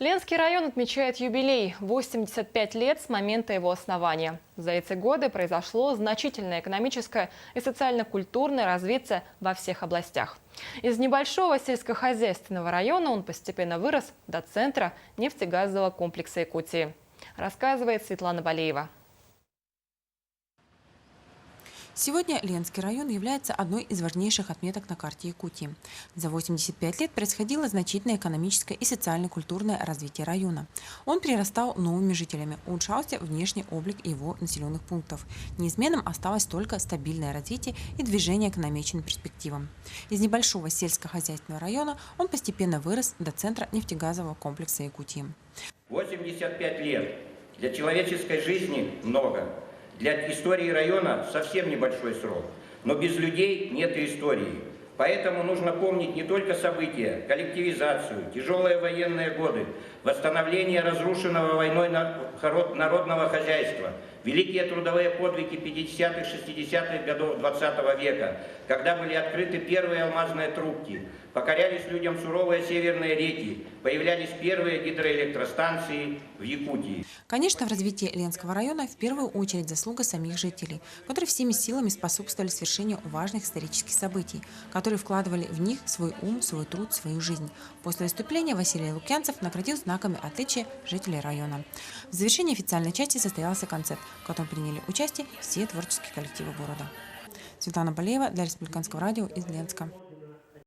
Ленский район отмечает юбилей – 85 лет с момента его основания. За эти годы произошло значительное экономическое и социально-культурное развитие во всех областях. Из небольшого сельскохозяйственного района он постепенно вырос до центра нефтегазового комплекса Якутии. Рассказывает Светлана Балеева. Сегодня Ленский район является одной из важнейших отметок на карте Якутии. За 85 лет происходило значительное экономическое и социально-культурное развитие района. Он прирастал новыми жителями, улучшался внешний облик его населенных пунктов. Неизменным осталось только стабильное развитие и движение к намеченным перспективам. Из небольшого сельскохозяйственного района он постепенно вырос до центра нефтегазового комплекса Якутии. 85 лет. Для человеческой жизни много. Для истории района совсем небольшой срок, но без людей нет и истории. Поэтому нужно помнить не только события, коллективизацию, тяжелые военные годы, восстановление разрушенного войной народного хозяйства, великие трудовые подвиги 50-х, 60-х годов 20 века, когда были открыты первые алмазные трубки, покорялись людям суровые северные реки, появлялись первые гидроэлектростанции в Якутии. Конечно, в развитии Ленского района в первую очередь заслуга самих жителей, которые всеми силами способствовали свершению важных исторических событий, которые вкладывали в них свой ум, свой труд, свою жизнь. После выступления Василий Лукьянцев наградил знаками отличия жителей района. В завершении официальной части состоялся концерт, в котором приняли участие все творческие коллективы города. Светлана Балеева для Республиканского радио из Ленска.